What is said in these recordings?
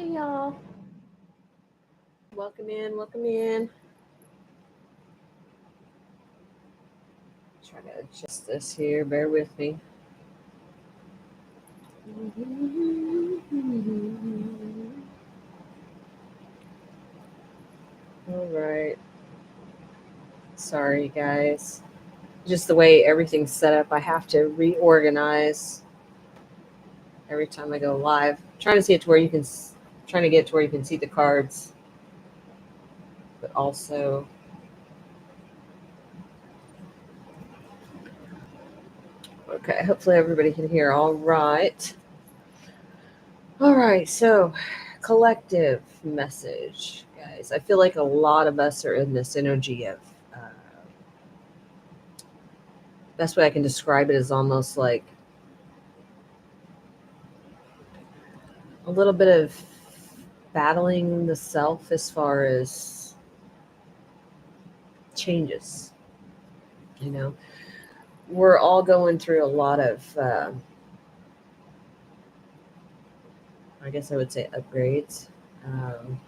Hey y'all. Welcome in, welcome in. Try to adjust this here, bear with me. All right. Sorry, guys. Just the way everything's set up, I have to reorganize every time I go live. Trying to see it to where you can, trying to get to where you can see the cards, but also. Okay, hopefully everybody can hear all right. All right, so collective message, guys. I feel like a lot of us are in this energy of, best way I can describe it is almost like a little bit of battling the self as far as changes. You know, we're all going through a lot of, I guess I would say, upgrades. Um,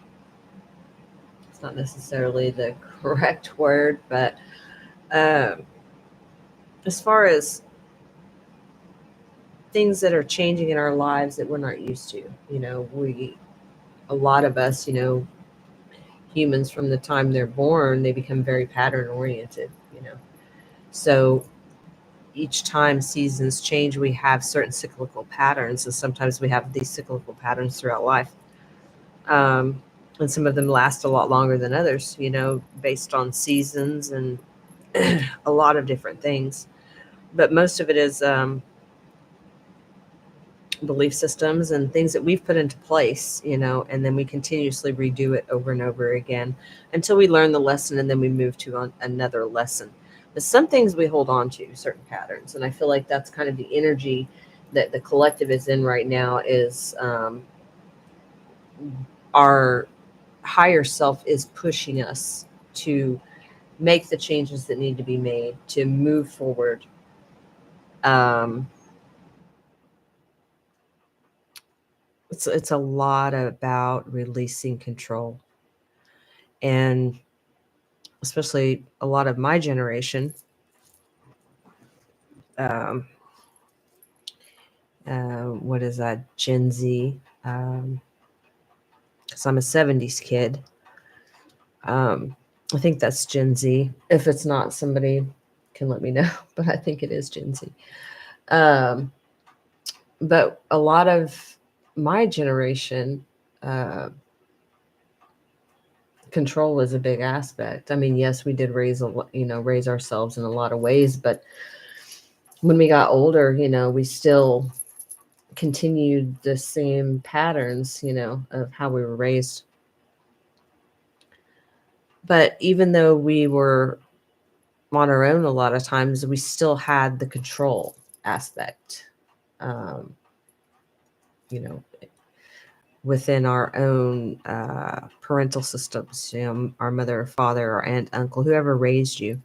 it's not necessarily the correct word, but um, as far as things that are changing in our lives that we're not used to, a lot of us, humans from the time they're born, they become very pattern oriented. So each time seasons change, we have certain cyclical patterns, and sometimes we have these cyclical patterns throughout life. And some of them last a lot longer than others, based on seasons and a lot of different things. But most of it is belief systems and things that we've put into place, and then we continuously redo it over and over again until we learn the lesson, and then we move to another lesson. But some things we hold on to, certain patterns, and I feel like that's kind of the energy that the collective is in right now. Is our higher self is pushing us to make the changes that need to be made to move forward. It's a lot about releasing control, and especially a lot of my generation. Um, what is that? Gen Z. Because I'm a 70s kid. I think that's Gen Z. If it's not, somebody can let me know, but I think it is Gen Z. But a lot of my generation, control is a big aspect. I mean, yes, we did raise ourselves in a lot of ways, but when we got older, we still continued the same patterns, of how we were raised. But even though we were on our own a lot of times, we still had the control aspect, um, you know, within our own parental systems, our mother or father or aunt, uncle, whoever raised you.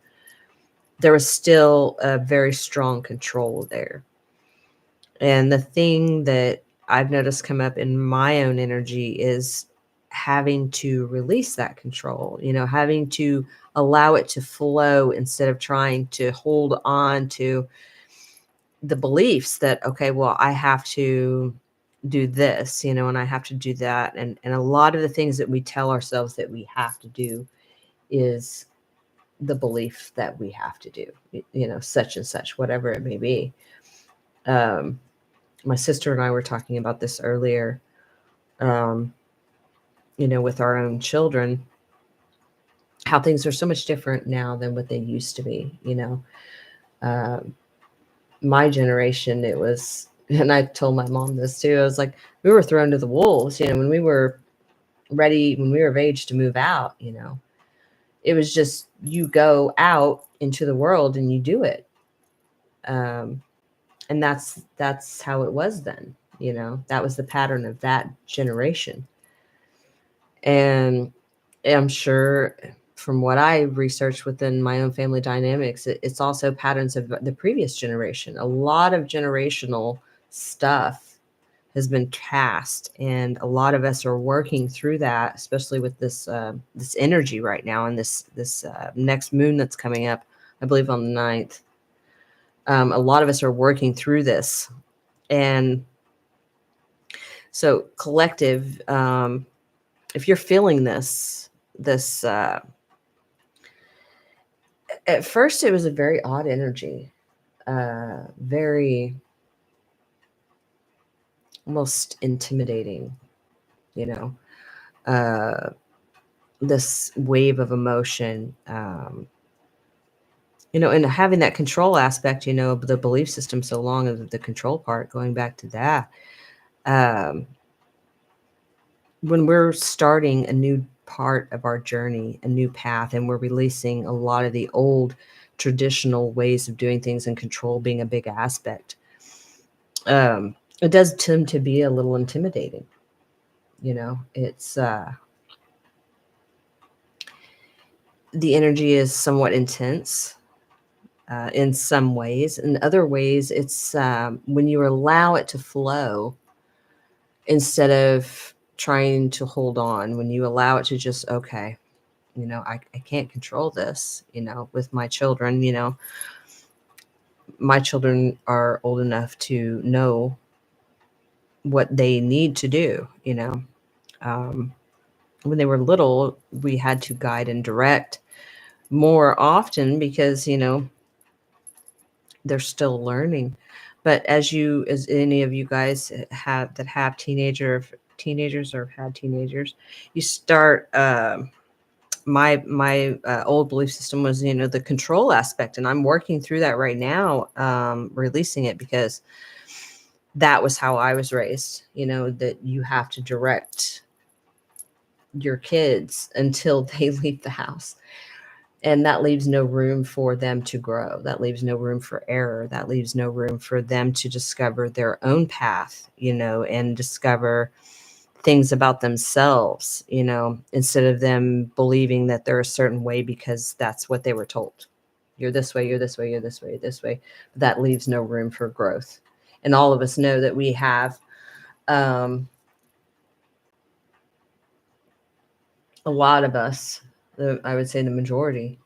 There was still a very strong control there. And the thing that I've noticed come up in my own energy is having to release that control, having to allow it to flow instead of trying to hold on to the beliefs that, okay, well, I have to do this, and I have to do that. And a lot of the things that we tell ourselves that we have to do is the belief that we have to do, such and such, whatever it may be. My sister and I were talking about this earlier, with our own children, how things are so much different now than what they used to be. My generation, it was, and I told my mom this too, I was like, we were thrown to the wolves, when we were ready, when we were of age to move out, it was just, you go out into the world and you do it. And that's how it was then, that was the pattern of that generation. And I'm sure from what I researched within my own family dynamics, it's also patterns of the previous generation. A lot of generational stuff has been cast, and a lot of us are working through that, especially with this this energy right now, and this next moon that's coming up, I believe on the 9th. A lot of us are working through this, and so collective, if you're feeling this at first it was a very odd energy, very almost intimidating, you know, this wave of emotion, and having that control aspect, the belief system so long, and the control part, going back to that. When we're starting a new part of our journey, a new path, and we're releasing a lot of the old traditional ways of doing things, and control being a big aspect, it does tend to be a little intimidating. It's the energy is somewhat intense in some ways. In other ways, it's when you allow it to flow instead of trying to hold on, when you allow it to just, okay, I can't control this, with my children. My children are old enough to know what they need to do. When they were little, we had to guide and direct more often because, they're still learning. But as any of you guys have teenagers or have had teenagers, you start, my old belief system was, the control aspect, and I'm working through that right now, releasing it, because that was how I was raised, that you have to direct your kids until they leave the house. And that leaves no room for them to grow. That leaves no room for error. That leaves no room for them to discover their own path, and discover things about themselves, instead of them believing that they're a certain way because that's what they were told. You're this way, you're this way, you're this way, you're this way. That leaves no room for growth. And all of us know that we have a lot of us, I would say the majority,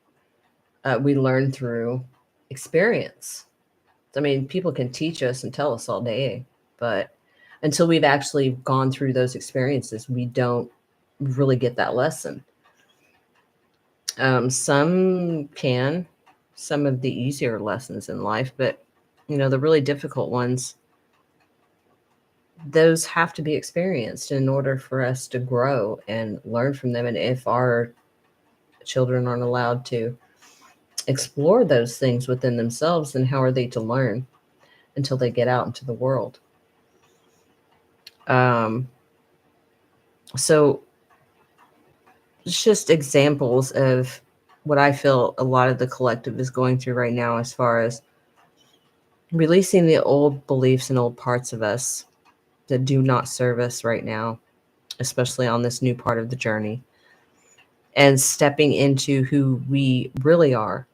we learn through experience. I mean, people can teach us and tell us all day, but until we've actually gone through those experiences, we don't really get that lesson. Some of the easier lessons in life, but the really difficult ones, those have to be experienced in order for us to grow and learn from them. And if our children aren't allowed to explore those things within themselves, then how are they to learn until they get out into the world? So it's just examples of what I feel a lot of the collective is going through right now, as far as releasing the old beliefs and old parts of us that do not serve us right now, especially on this new part of the journey, and stepping into who we really are,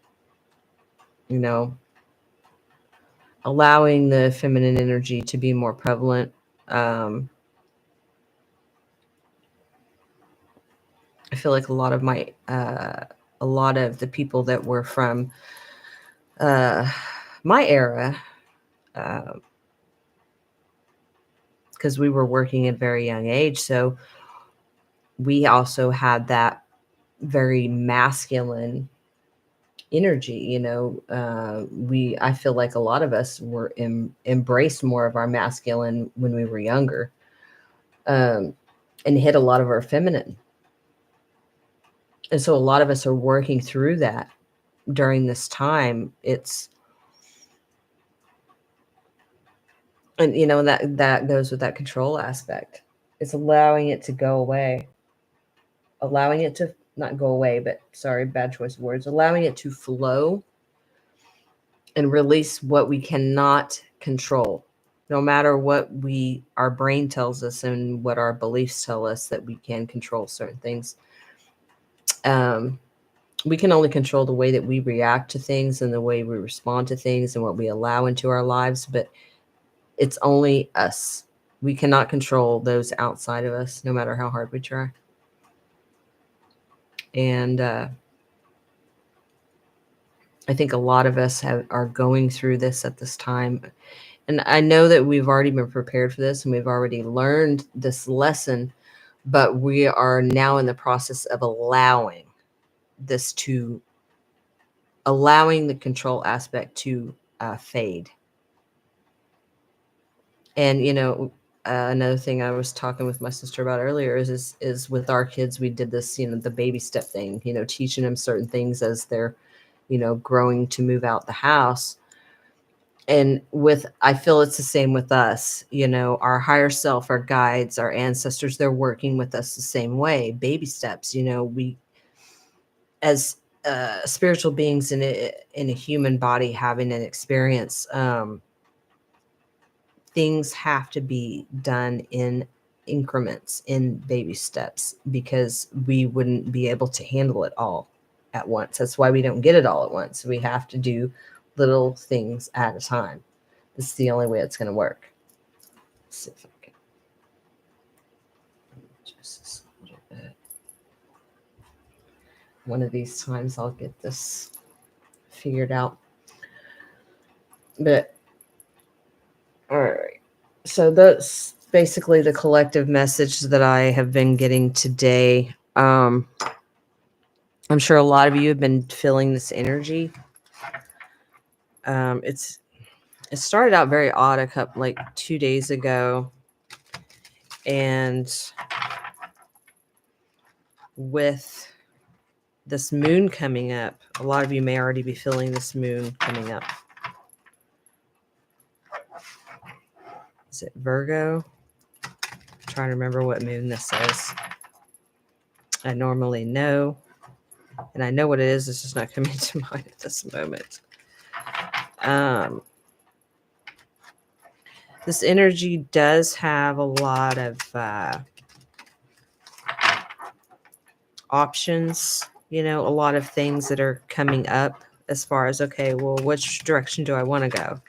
allowing the feminine energy to be more prevalent. I feel like a lot of the people that were from my era, because we were working at a very young age, so we also had that very masculine energy. I feel like a lot of us were embraced more of our masculine when we were younger, and hid a lot of our feminine. And so a lot of us are working through that during this time. And that goes with that control aspect. It's allowing it to go away, allowing it to not go away, but sorry, bad choice of words, allowing it to flow and release what we cannot control. No matter what our brain tells us and what our beliefs tell us that we can control certain things. We can only control the way that we react to things and the way we respond to things and what we allow into our lives, but it's only us. We cannot control those outside of us, no matter how hard we try. And I think a lot of us are going through this at this time. And I know that we've already been prepared for this and we've already learned this lesson, but we are now in the process of allowing the control aspect to fade. And, another thing I was talking with my sister about earlier is with our kids, we did this, the baby step thing, teaching them certain things as they're, growing to move out the house. And I feel it's the same with us, our higher self, our guides, our ancestors, they're working with us the same way. Baby steps, we, as spiritual beings in a human body having an experience, things have to be done in increments, in baby steps, because we wouldn't be able to handle it all at once. That's why we don't get it all at once. We have to do little things at a time. This is the only way it's going to work. Let's see if I can just a little bit. One of these times I'll get this figured out. But all right. So that's basically the collective message that I have been getting today. I'm sure a lot of you have been feeling this energy. It started out very odd like 2 days ago. And with this moon coming up, a lot of you may already be feeling this moon coming up. Is it Virgo? I'm trying to remember what moon this is. I normally know, and I know what it is. It's just not coming to mind at this moment. This energy does have a lot of options, a lot of things that are coming up as far as, okay, well, which direction do I want to go?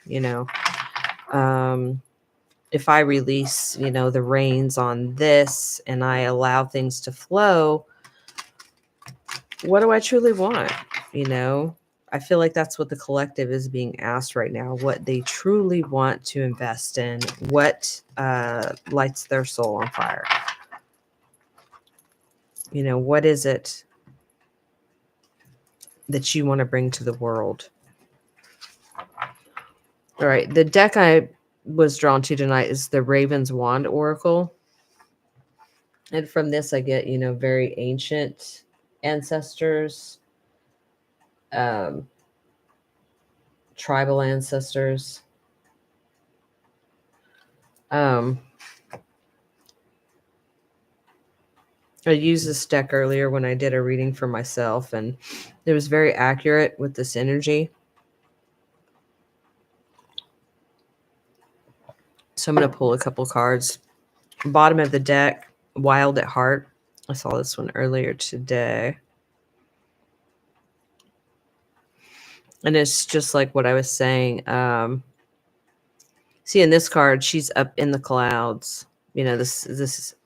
If I release, the reins on this and I allow things to flow, what do I truly want? I feel like that's what the collective is being asked right now, what they truly want to invest in, what lights their soul on fire. What is it that you want to bring to the world? All right. The deck I was drawn to tonight is the Raven's Wand Oracle. And from this, I get, very ancient ancestors, tribal ancestors. I used this deck earlier when I did a reading for myself, and it was very accurate with this energy. So I'm going to pull a couple cards. Bottom of the deck, Wild at Heart. I saw this one earlier today. And it's just like what I was saying. See, in this card, she's up in the clouds. This is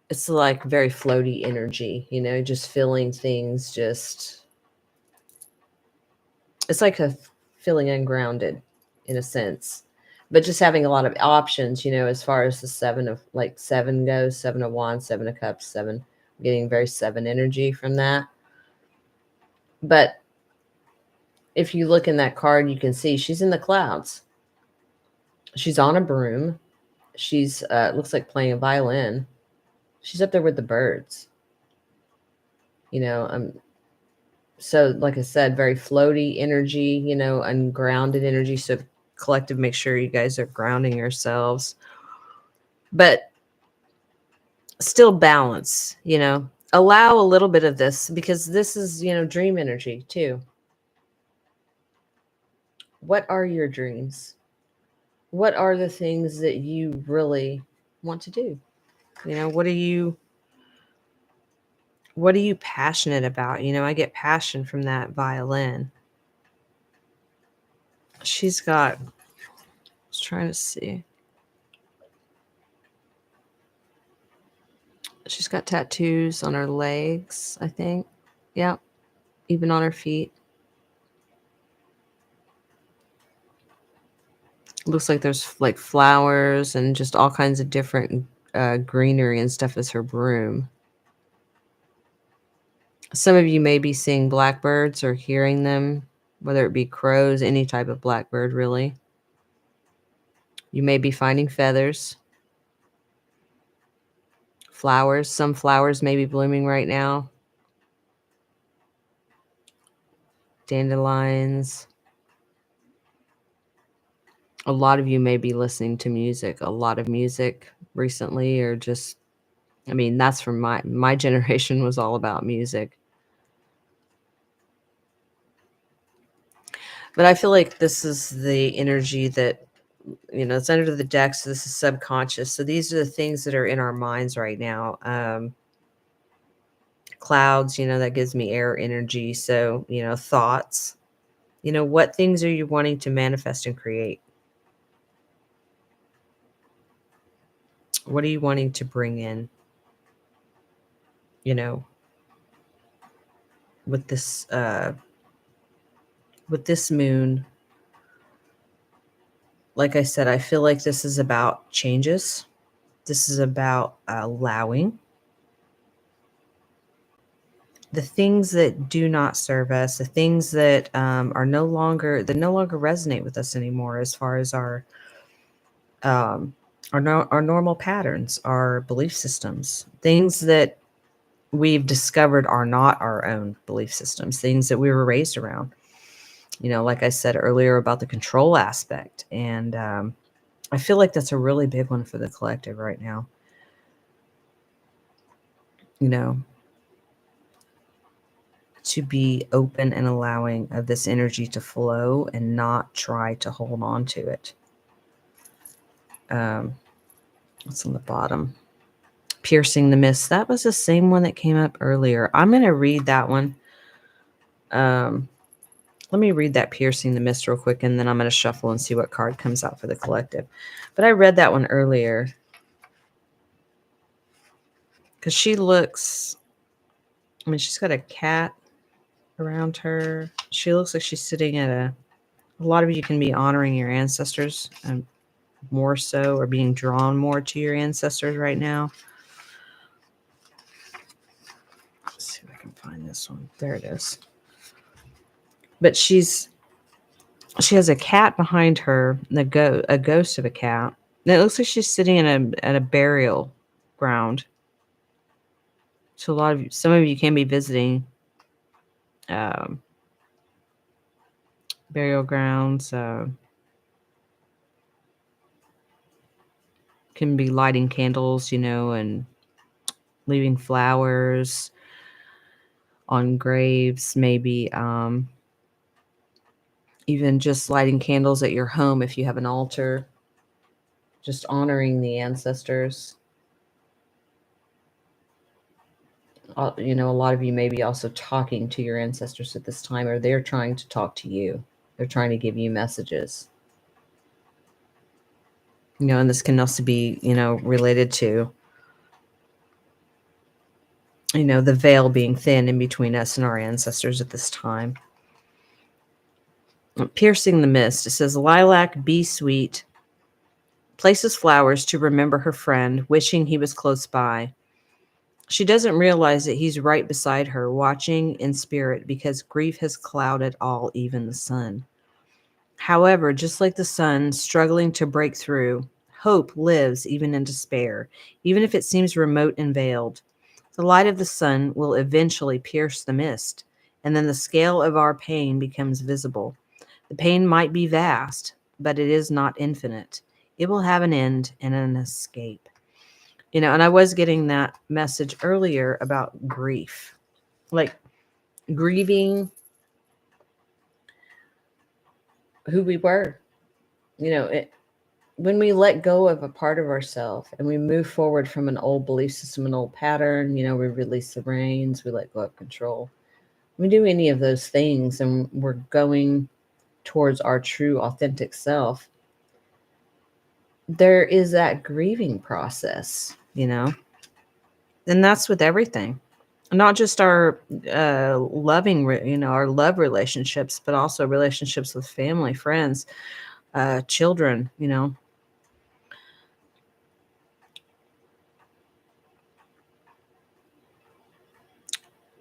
it's like very floaty energy, just feeling things just, it's like feeling ungrounded in a sense, but just having a lot of options, as far as the seven goes, 7 of Wands, 7 of Cups, 7, getting very 7 energy from that. But if you look in that card, you can see she's in the clouds. She's on a broom. She's looks like playing a violin. She's up there with the birds. So like I said, very floaty energy, ungrounded energy. So collective, make sure you guys are grounding yourselves, but still balance, allow a little bit of this, because this is, dream energy too. What are your dreams? What are the things that you really want to do? What are you passionate about? I get passion from that violin. she's got, I was trying to see. She's got tattoos on her legs, I think. Yep. Even on her feet. Looks like there's like flowers and just all kinds of different greenery and stuff as her broom. Some of you may be seeing blackbirds or hearing them, whether it be crows, any type of blackbird, really. You may be finding feathers, flowers. Some flowers may be blooming right now. Dandelions. A lot of you may be listening to music, a lot of music recently, or just, I mean, that's from my generation was all about music. But I feel like this is the energy that, it's under the deck. So this is subconscious. So these are the things that are in our minds right now. Clouds, that gives me air energy. So, thoughts, what things are you wanting to manifest and create? What are you wanting to bring in, with this, moon? Like I said, I feel like this is about changes. This is about allowing the things that do not serve us, the things that are no longer resonate with us anymore, as far as our normal patterns, our belief systems, things that we've discovered are not our own belief systems, things that we were raised around. Like I said earlier about the control aspect, and I feel like that's a really big one for the collective right now. To be open and allowing of this energy to flow and not try to hold on to it. What's on the bottom? Piercing the mist. That was the same one that came up earlier. I'm going to read that one. Let me read that Piercing the Mist real quick, and then I'm going to shuffle and see what card comes out for the collective. But I read that one earlier because she looks, she's got a cat around her. She looks like she's sitting at a lot of you can be honoring your ancestors, more so, or being drawn more to your ancestors right now. Let's see if I can find this one. There it is. But she has a cat behind her, a ghost of a cat. And it looks like she's sitting at a burial ground. So some of you can be visiting burial grounds. Can be lighting candles, and leaving flowers on graves, maybe even just lighting candles at your home if you have an altar, just honoring the ancestors. A lot of you may be also talking to your ancestors at this time, or they're trying to talk to you. They're trying to give you messages. And this can also be, related to, the veil being thin in between us and our ancestors at this time. Piercing the mist. It says, lilac, be sweet, places flowers to remember her friend, wishing he was close by. She doesn't realize that he's right beside her, watching in spirit, because grief has clouded all, even the sun. However, just like the sun struggling to break through, hope lives even in despair, even if it seems remote and veiled. The light of the sun will eventually pierce the mist, and then the scale of our pain becomes visible. The pain might be vast, but it is not infinite. It will have an end and an escape. And I was getting that message earlier about grief, like grieving who we were. When we let go of a part of ourselves and we move forward from an old belief system, an old pattern, we release the reins, we let go of control. We do any of those things and we're going towards our true authentic self, there is that grieving process, and that's with everything, not just our our love relationships, but also relationships with family, friends, children.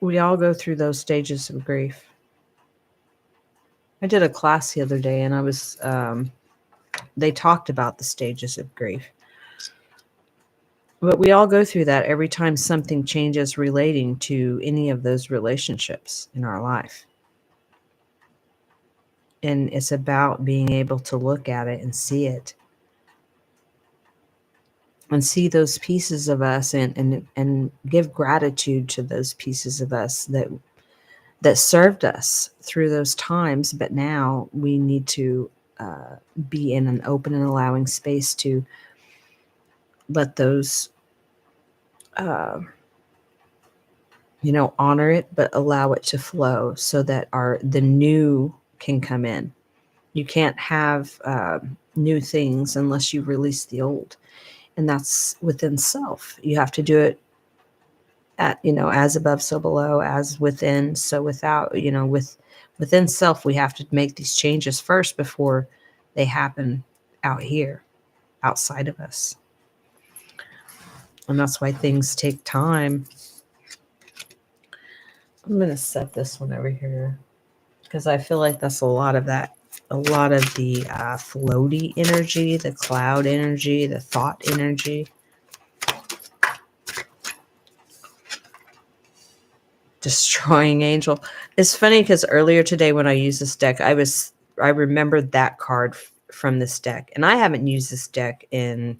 We all go through those stages of grief. I did a class the other day, and they talked about the stages of grief. But we all go through that every time something changes relating to any of those relationships in our life. And it's about being able to look at it and see it. And see those pieces of us, and give gratitude to those pieces of us that served us through those times. But now we need to be in an open and allowing space to let those honor it, but allow it to flow so that the new can come in. You can't have new things unless you release the old, and that's within self. You have to do it at as above, so below, as within, so without. Within self, we have to make these changes first before they happen out here, outside of us, and that's why things take time. I'm going to set this one over here because I feel like that's a lot of the floaty energy, the cloud energy, the thought energy. Destroying Angel. It's funny because earlier today when I used this deck, I remembered that card from this deck, and I haven't used this deck in,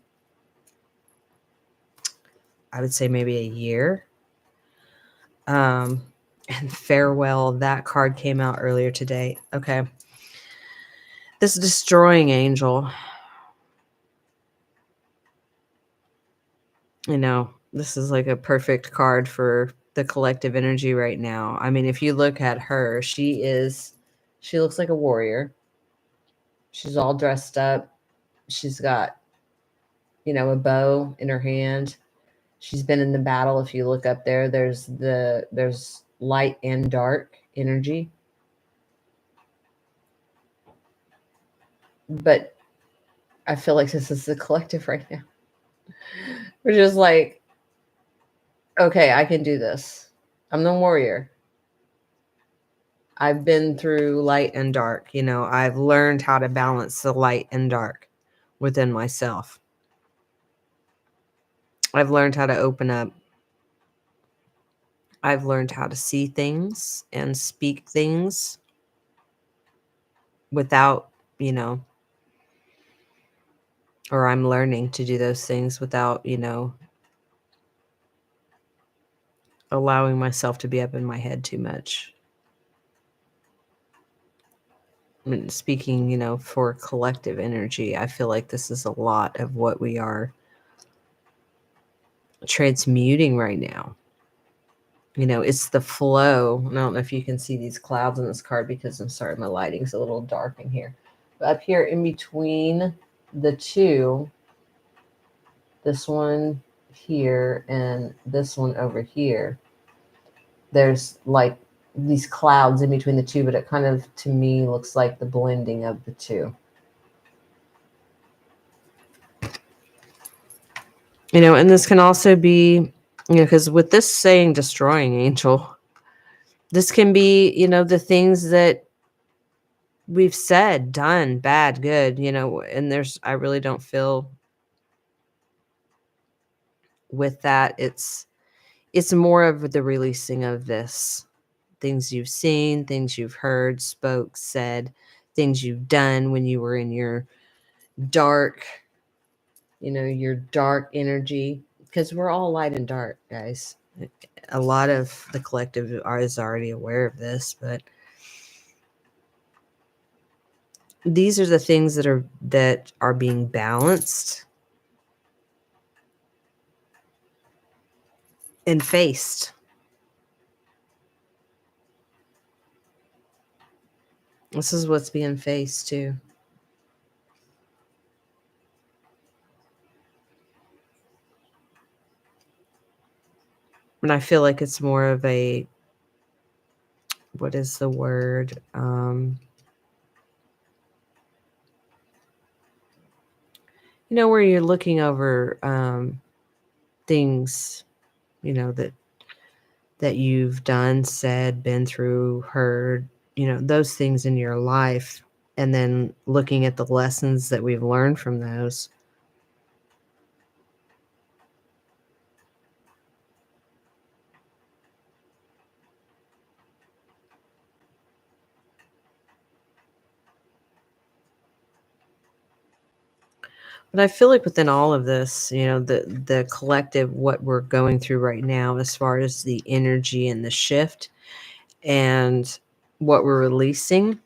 I would say, maybe a year. And Farewell, that card came out earlier today. Okay. This Destroying Angel. This is like a perfect card for the collective energy right now. I mean, if you look at her, she looks like a warrior. She's all dressed up. She's got, a bow in her hand. She's been in the battle. If you look up there, there's light and dark energy. But I feel like this is the collective right now. We're just like, okay, I can do this. I'm the warrior. I've been through light and dark. I've learned how to balance the light and dark within myself. I've learned how to open up. I've learned how to see things and speak things without, or I'm learning to do those things without, allowing myself to be up in my head too much. I mean, speaking, for collective energy, I feel like this is a lot of what we are transmuting right now. It's the flow. I don't know if you can see these clouds on this card because I'm sorry, my lighting's a little dark in here. But up here in between the two, this one here and this one over here, there's like these clouds in between the two, but it kind of, to me, looks like the blending of the two. And this can also be, because with this saying Destroying Angel, this can be, the things that we've said, done, bad, good, and I really don't feel with that. It's more of the releasing of this. Things you've seen, things you've heard, spoke, said, things you've done when you were in your dark, your dark energy, because we're all light and dark, guys. A lot of the collective is already aware of this, but these are the things that are being balanced and faced. This is what's being faced too. And I feel like it's more of a, what is the word? Where you're looking over things, that you've done, said, been through, heard, those things in your life, and then looking at the lessons that we've learned from those. But I feel like within all of this, the collective, what we're going through right now, as far as the energy and the shift and what we're releasing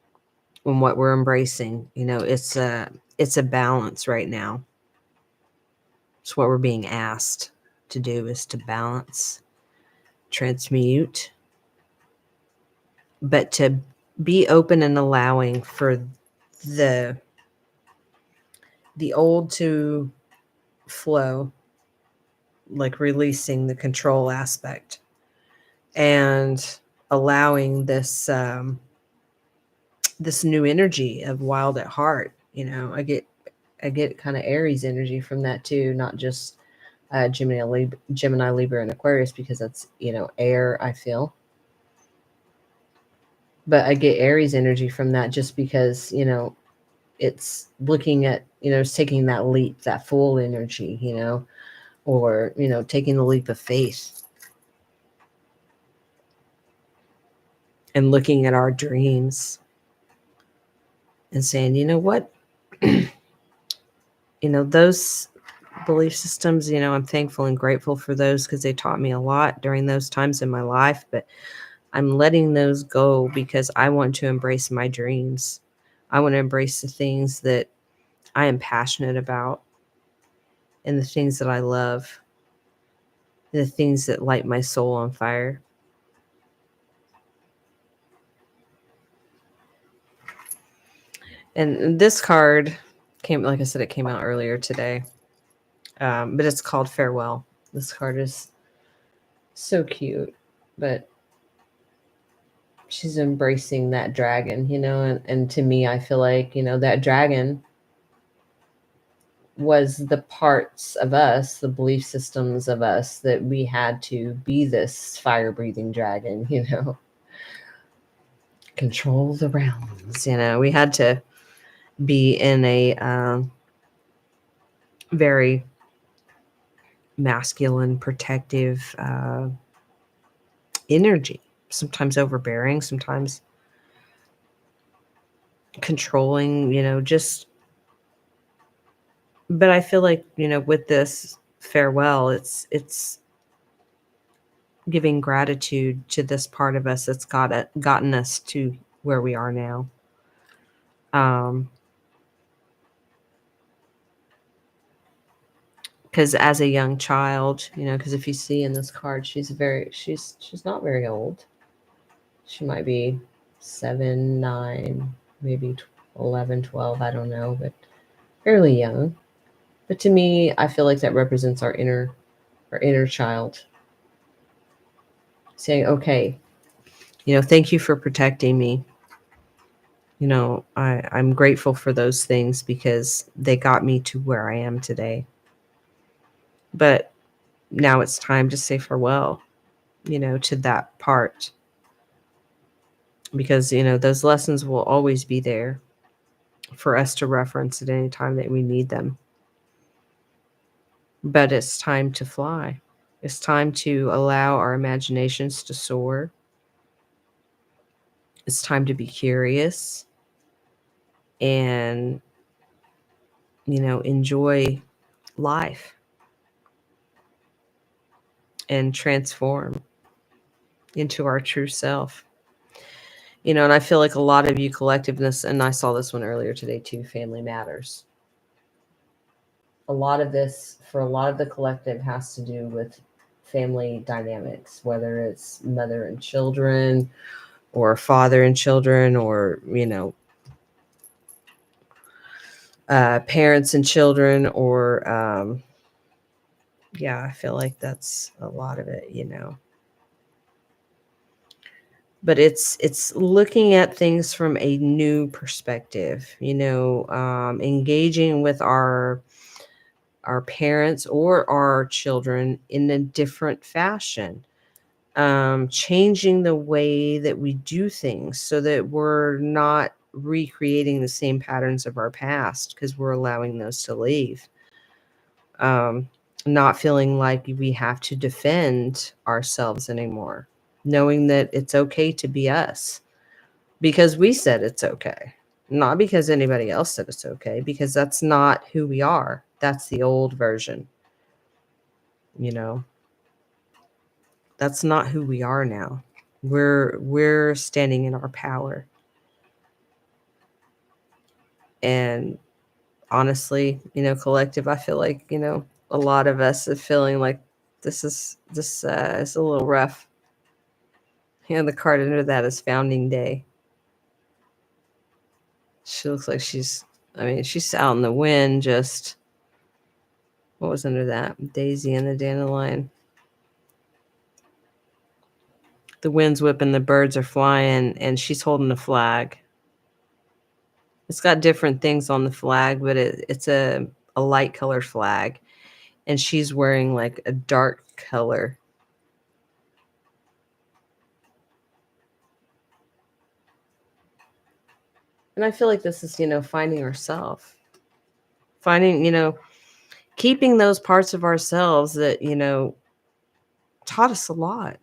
and what we're embracing, it's a balance right now. It's what we're being asked to do, is to balance, transmute, but to be open and allowing for the old to flow, like releasing the control aspect and allowing this this new energy of wild at heart. I get kind of Aries energy from that too, not just Gemini, Libra, and Aquarius, because that's air, I feel. But I get Aries energy from that just because it's looking at it's taking that leap, that full energy, or taking the leap of faith and looking at our dreams and saying, you know what, those belief systems, I'm thankful and grateful for those, because they taught me a lot during those times in my life. But I'm letting those go because I want to embrace my dreams. I want to embrace the things that I am passionate about and the things that I love, the things that light my soul on fire. And this card came, like I said, it came out earlier today, but it's called Farewell. This card is so cute, but she's embracing that dragon, and to me, I feel like, that dragon was the parts of us, the belief systems of us, that we had to be this fire breathing dragon, control the realms. We had to be in a very masculine, protective energy, sometimes overbearing, sometimes controlling, just. But I feel like, with this farewell, it's giving gratitude to this part of us that's gotten us to where we are now. Because as a young child, because if you see in this card, she's not very old. She might be 7, 9, maybe 11, 12, I don't know, but fairly young. But to me, I feel like that represents our inner child, saying, okay, thank you for protecting me. I'm grateful for those things because they got me to where I am today. But now it's time to say farewell, to that part. Because, those lessons will always be there for us to reference at any time that we need them. But it's time to fly. It's time to allow our imaginations to soar. It's time to be curious and, enjoy life and transform into our true self. And I feel like a lot of you collectiveness, and I saw this one earlier today too, family matters. A lot of this, for a lot of the collective, has to do with family dynamics, whether it's mother and children, or father and children, or, parents and children, or, yeah, I feel like that's a lot of it. But it's looking at things from a new perspective, engaging with our parents or our children in a different fashion, changing the way that we do things so that we're not recreating the same patterns of our past, because we're allowing those to leave. Not feeling like we have to defend ourselves anymore, knowing that it's okay to be us because we said it's okay, not because anybody else said it's okay, because that's not who we are. That's the old version. That's not who we are now. We're standing in our power. And honestly, collective, I feel like, a lot of us are feeling like this is a little rough. The card under that is Founding Day. She looks like she's out in the wind. Just, what was under that? Daisy and the dandelion. The wind's whipping, the birds are flying, and she's holding a flag. It's got different things on the flag, but it's a light colored flag. And she's wearing like a dark color. And I feel like this is, finding ourselves. Finding, keeping those parts of ourselves that, taught us a lot.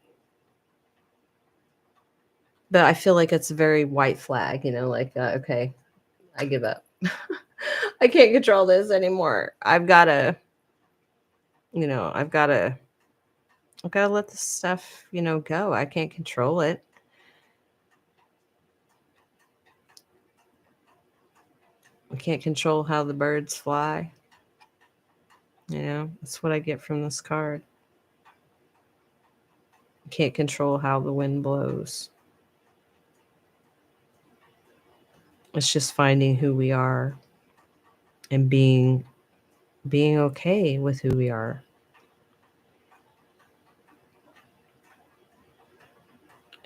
But I feel like it's a very white flag, like, okay, I give up. I can't control this anymore. I've got to let this stuff, go. I can't control it. I can't control how the birds fly. That's what I get from this card. I can't control how the wind blows. It's just finding who we are and being okay with who we are.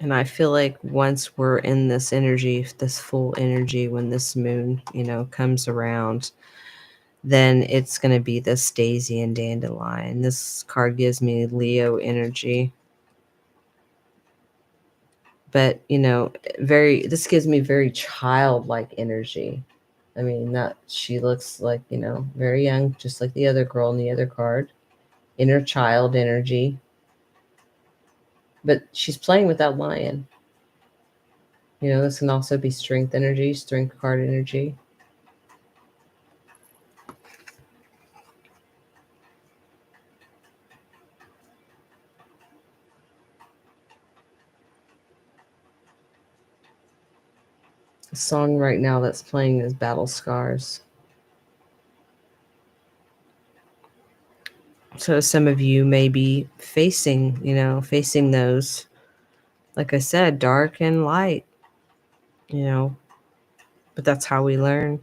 And I feel like once we're in this energy, this full energy, when this moon, comes around, then it's going to be this daisy and dandelion. This card gives me Leo energy. But, this gives me very childlike energy. I mean, that she looks like, very young, just like the other girl in the other card. Inner child energy. But she's playing with that lion. This can also be strength energy, strength card energy. The song right now that's playing is Battle Scars. So some of you may be facing those, like I said, dark and light, but that's how we learn.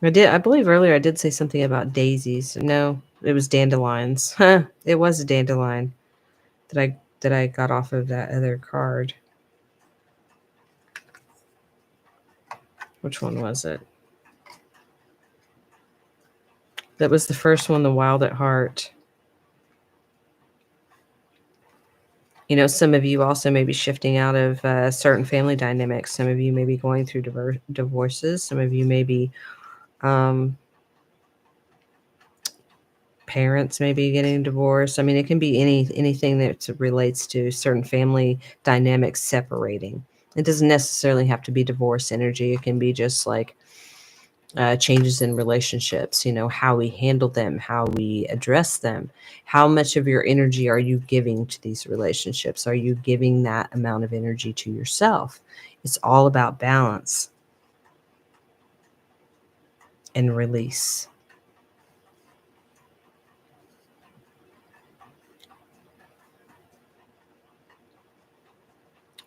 I believe earlier I did say something about daisies. No, it was dandelions. It was a dandelion that I got off of that other card. Which one was it? That was the first one, the Wild at Heart. Some of you also may be shifting out of certain family dynamics. Some of you may be going through divorces. Some of you may be parents may be getting divorced. I mean, it can be anything that relates to certain family dynamics separating. It doesn't necessarily have to be divorce energy. It can be just like changes in relationships, how we handle them, how we address them. How much of your energy are you giving to these relationships? Are you giving that amount of energy to yourself? It's all about balance and release.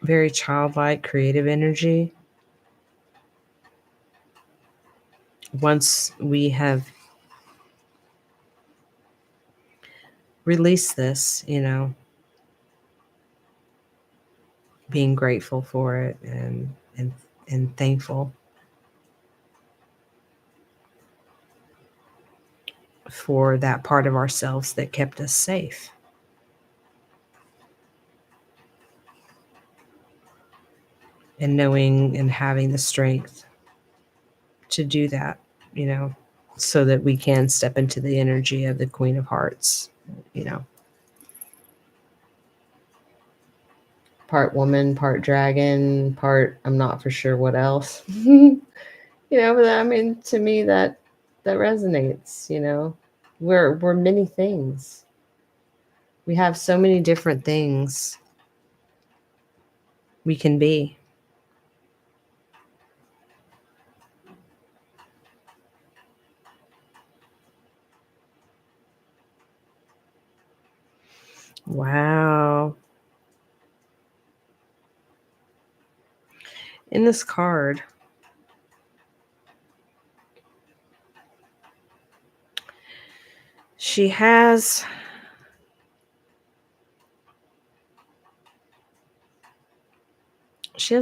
very childlike, creative energy. Once we have released this, being grateful for it and thankful for that part of ourselves that kept us safe. And knowing and having the strength to do that, so that we can step into the energy of the Queen of Hearts, part woman, part dragon, part I'm not for sure what else. But I mean, to me that resonates. We're many things. We have so many different things we can be. Wow. In this card, she has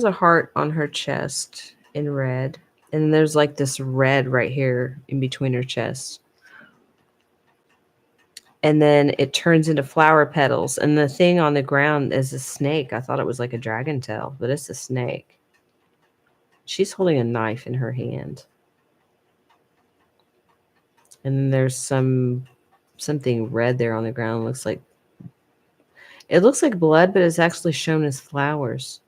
a heart on her chest in red. And there's like this red right here in between her chest. And then it turns into flower petals. And the thing on the ground is a snake. I thought it was like a dragon tail, but it's a snake. She's holding a knife in her hand. And then there's something red there on the ground. It looks like blood, but it's actually shown as flowers.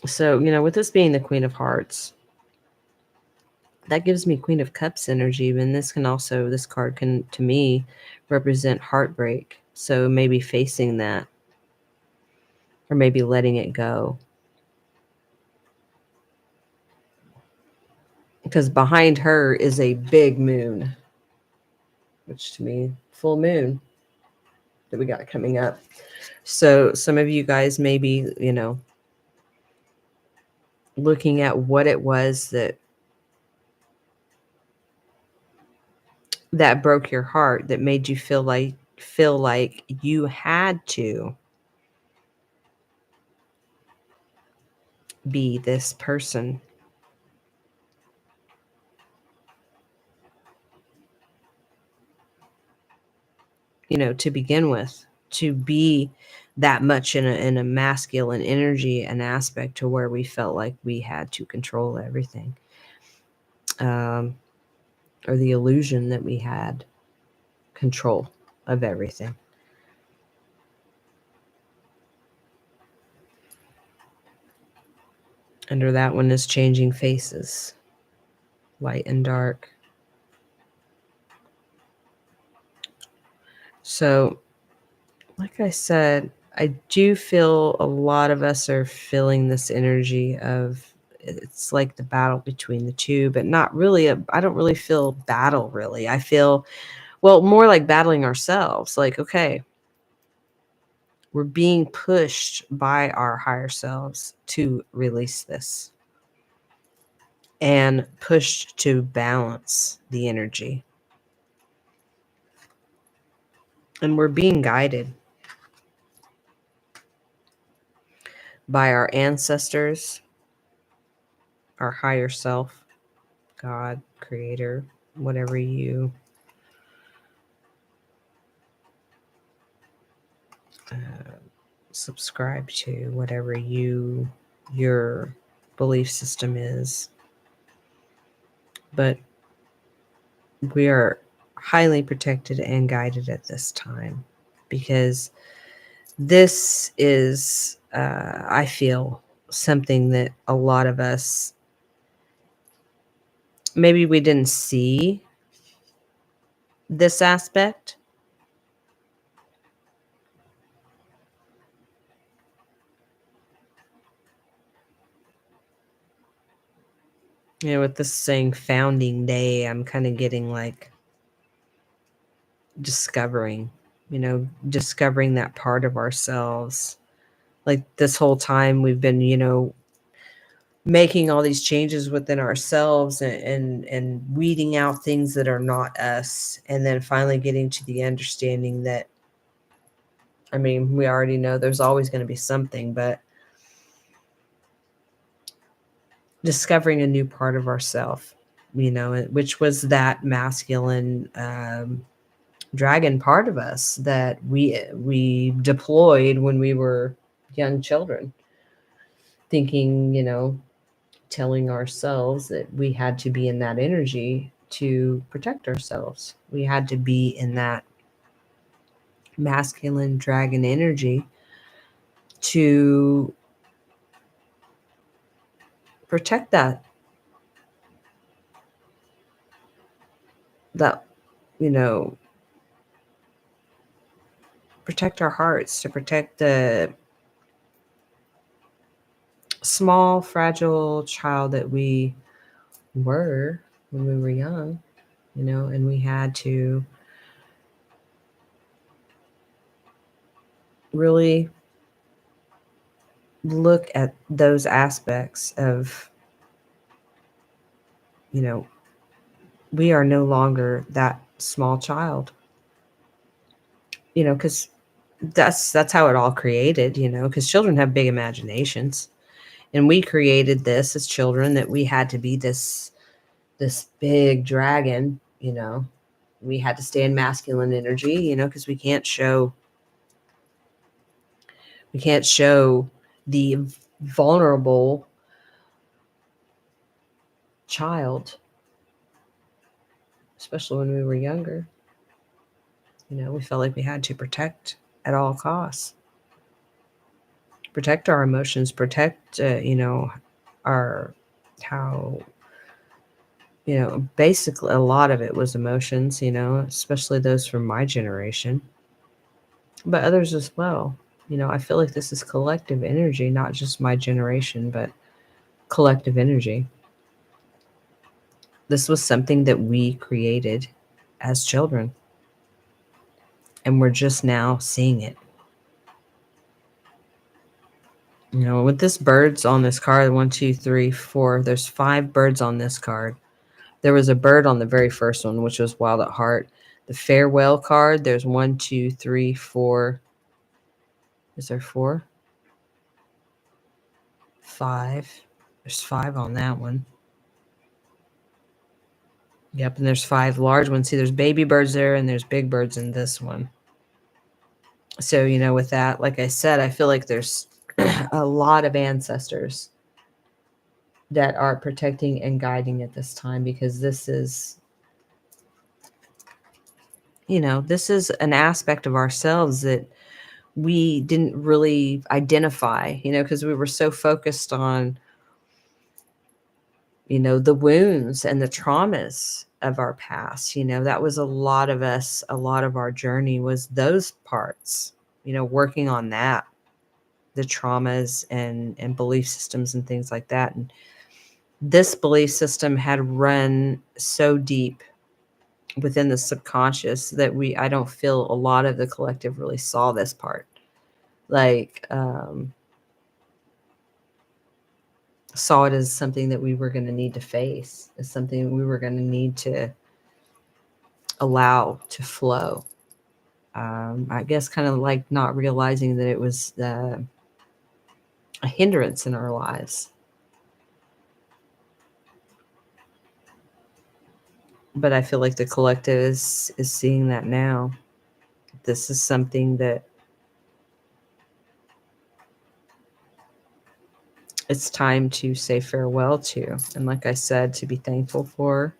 So, with this being the Queen of Hearts, that gives me Queen of Cups energy. And this card can, to me, represent heartbreak. So maybe facing that, or maybe letting it go. Because behind her is a big moon, which to me, full moon that we got coming up. So some of you guys may be, looking at what it was that broke your heart, that made you feel like you had to be this person. To begin with, to be that much in a masculine energy and aspect, to where we felt like we had to control everything. Or the illusion that we had control of everything. Under that one is changing faces, light and dark. So, like I said, I do feel a lot of us are feeling this energy of, it's like the battle between the two, but not really. I don't really feel battle, really. I feel, well, more like battling ourselves. Like, okay, we're being pushed by our higher selves to release this, and pushed to balance the energy. And we're being guided by our ancestors, our higher self, God, creator, whatever you subscribe to, whatever your belief system is. But we are highly protected and guided at this time, because this is, I feel, something that a lot of us, maybe we didn't see this aspect. With this saying founding day, I'm kind of getting like discovering discovering that part of ourselves. Like this whole time we've been, making all these changes within ourselves and weeding out things that are not us, and then finally getting to the understanding that, I mean, we already know there's always going to be something, but discovering a new part of ourself, which was that masculine dragon part of us that we deployed when we were young children, thinking, telling ourselves that we had to be in that energy to protect ourselves. We had to be in that masculine dragon energy to protect that you know protect our hearts, to protect the small fragile child that we were when we were young, and we had to really look at those aspects of, we are no longer that small child, because that's how it all created, because children have big imaginations, and we created this as children, that we had to be this big dragon, we had to stay in masculine energy, because we can't show the vulnerable child, especially when we were younger. We felt like we had to protect at all costs, protect our emotions, protect, our, how, basically a lot of it was emotions, especially those from my generation, but others as well. I feel like this is collective energy, not just my generation, but collective energy. This was something that we created as children, and we're just now seeing it. With this birds on this card, 1, 2, 3, 4, there's 5 birds on this card. There was a bird on the very first one, which was Wild at Heart. The farewell card, there's 1, 2, 3, 4. Is there 4? 5. There's 5 on that one. Yep, and there's 5 large ones. See, there's baby birds there, and there's big birds in this one. So, with that, like I said, I feel like there's a lot of ancestors that are protecting and guiding at this time, because this is, this is an aspect of ourselves that we didn't really identify, because we were so focused on, the wounds and the traumas of our past. That was a lot of us, a lot of our journey was those parts, working on that, the traumas and belief systems and things like that. And this belief system had run so deep within the subconscious that I don't feel a lot of the collective really saw this part. Like, saw it as something that we were going to need to face, as something we were going to need to allow to flow. I guess kind of like not realizing that it was a hindrance in our lives. But I feel like the collective is seeing that now. This is something that it's time to say farewell to. And like I said, to be thankful for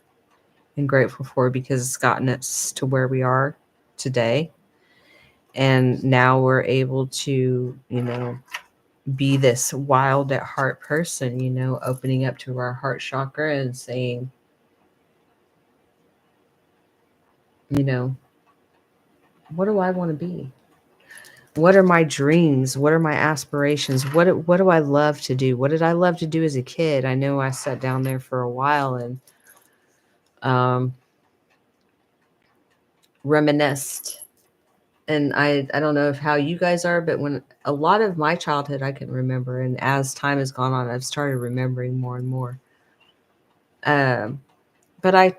and grateful for, because it's gotten us to where we are today. And now we're able to, be this wild at heart person, opening up to our heart chakra and saying, what do I want to be? What are my dreams? What are my aspirations? What do I love to do? What did I love to do as a kid? I know I sat down there for a while and reminisced And I don't know if how you guys are, but when a lot of my childhood I can remember, and as time has gone on, I've started remembering more and more. But I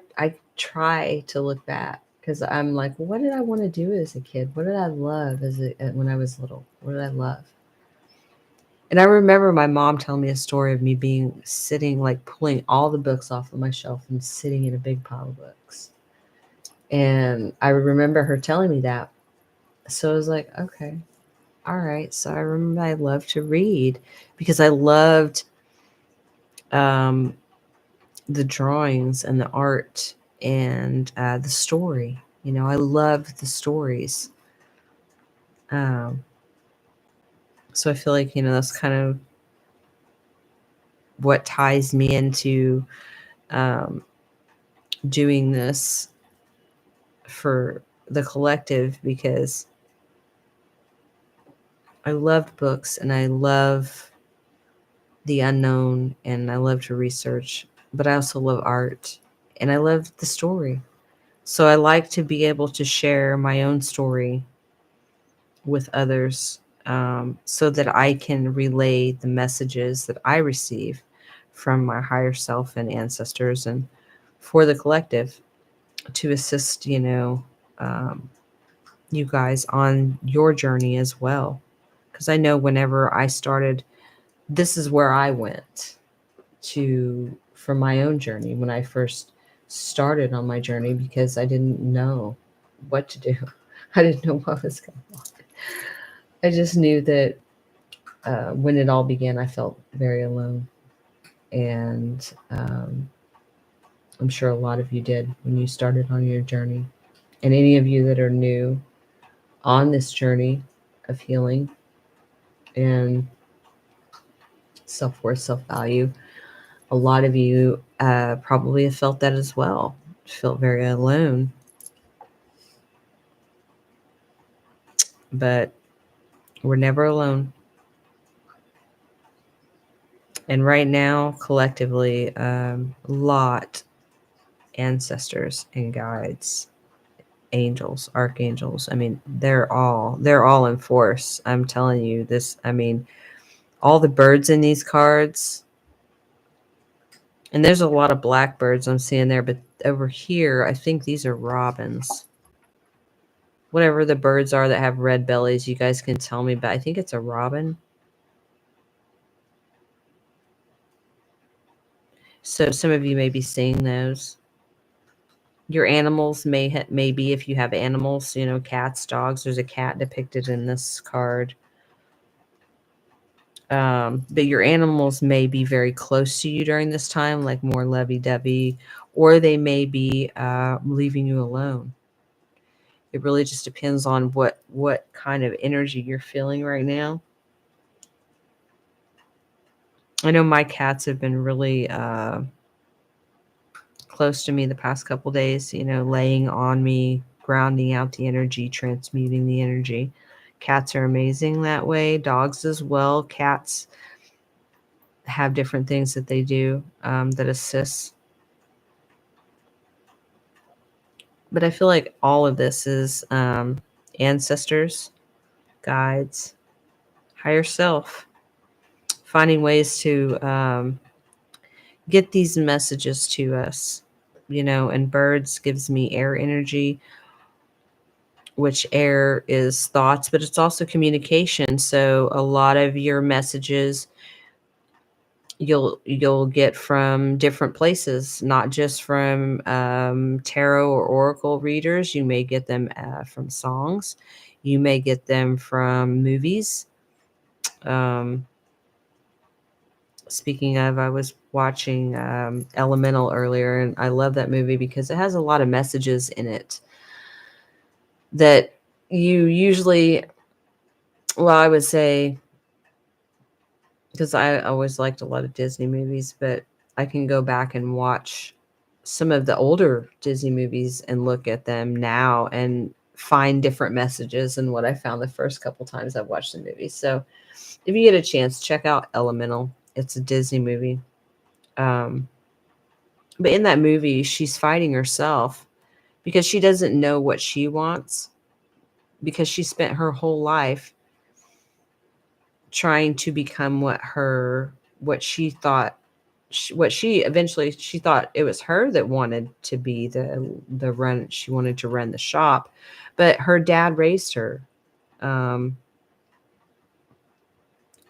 try to look back because I'm like, what did I want to do as a kid? What did I love when I was little? What did I love? And I remember my mom telling me a story of me being sitting, like pulling all the books off of my shelf and sitting in a big pile of books. And I remember her telling me that. So I was like, okay, all right. So I remember I loved to read because I loved um, the drawings and the art and the story. You know, I loved the stories. Um, so I feel like, that's kind of what ties me into um, doing this for the collective, because I loved books and I love the unknown and I love to research, but I also love art and I love the story. So I like to be able to share my own story with others, so that I can relay the messages that I receive from my higher self and ancestors, and for the collective to assist, um, you guys on your journey as well. Because I know whenever I started, this is where I went to for my own journey when I first started on my journey, because I didn't know what to do. I didn't know what was going on. I just knew that when it all began, I felt very alone. And I'm sure a lot of you did when you started on your journey. And any of you that are new on this journey of healing and self worth, self value, a lot of you probably have felt that as well. Felt very alone. But we're never alone. And right now, collectively, lot ancestors and guides, angels, archangels. I mean, they're all in force. I'm telling you this. I mean, all the birds in these cards, and there's a lot of blackbirds I'm seeing there, but over here, I think these are robins. Whatever the birds are that have red bellies, you guys can tell me, but I think it's a robin. So some of you may be seeing those. Your animals maybe if you have animals, cats, dogs. There's a cat depicted in this card. But your animals may be very close to you during this time, like more lovey-dovey, or they may be leaving you alone. It really just depends on what kind of energy you're feeling right now. I know my cats have been really close to me the past couple days, laying on me, grounding out the energy, transmuting the energy. Cats are amazing that way. Dogs as well. Cats have different things that they do that assist. But I feel like all of this is ancestors, guides, higher self, finding ways to get these messages to us, and birds gives me air energy, which air is thoughts, but it's also communication. So a lot of your messages you'll get from different places, not just from tarot or oracle readers. You may get them from songs. You may get them from movies. Um, Speaking of, I was watching Elemental earlier, and I love that movie because it has a lot of messages in it that you usually, well, I would say, because I always liked a lot of Disney movies, but I can go back and watch some of the older Disney movies and look at them now and find different messages than what I found the first couple times I've watched the movie. So if you get a chance, check out Elemental. It's a Disney movie. But in that movie, she's fighting herself because she doesn't know what she wants. because she spent her whole life trying to become what she thought what she thought it was her that wanted to be the run she wanted to run the shop, but her dad raised her. um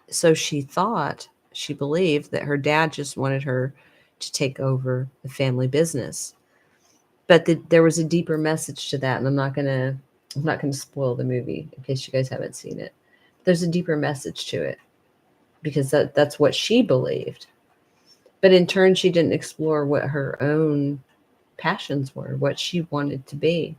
so she believed that her dad just wanted her to take over the family business, but there was a deeper message to that, and I'm not gonna spoil the movie in case you guys haven't seen it. There's a deeper message to it because that's what she believed. But in turn, she didn't explore what her own passions were, what she wanted to be,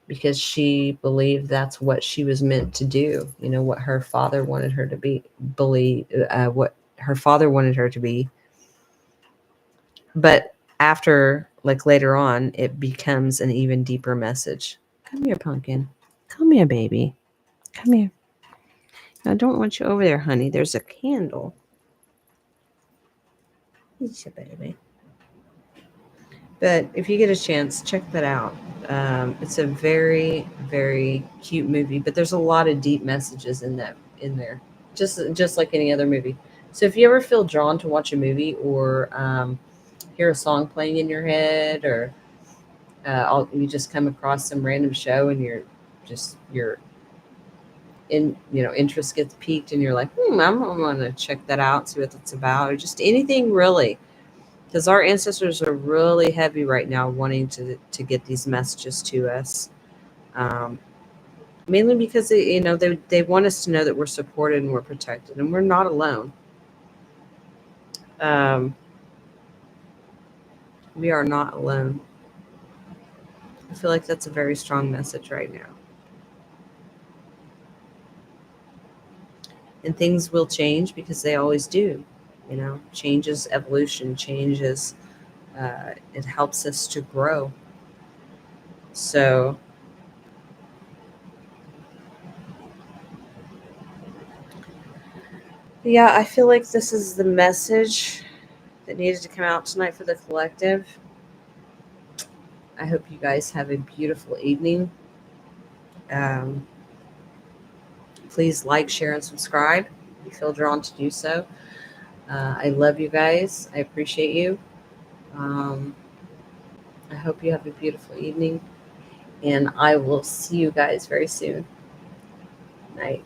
because she believed that's what she was meant to do. You know, what her father wanted her to be, what her father wanted her to be. But after, like later on, it becomes an even deeper message. Come here, pumpkin. Come here, baby. Come here. I don't want you over there, honey. There's a candle. It's your baby. But if you get a chance, check that out. It's a very, very cute movie, but there's a lot of deep messages in there, just like any other movie. So if you ever feel drawn to watch a movie, or hear a song playing in your head, or you just come across some random show and your interest gets piqued, and you're like, I'm going to check that out, see what it's about, or just anything really, because our ancestors are really heavy right now wanting to get these messages to us, um, mainly because they want us to know that we're supported and we're protected and we're not alone. um, we are not alone. I feel like that's a very strong message right now, and things will change because they always do. Change is evolution. Change is it helps us to grow. So yeah, I feel like this is the message that needed to come out tonight for the collective. I hope you guys have a beautiful evening. Um, Please like, share, and subscribe if you feel drawn to do so. I love you guys. I appreciate you. Um, I hope you have a beautiful evening, and I will see you guys very soon. Night.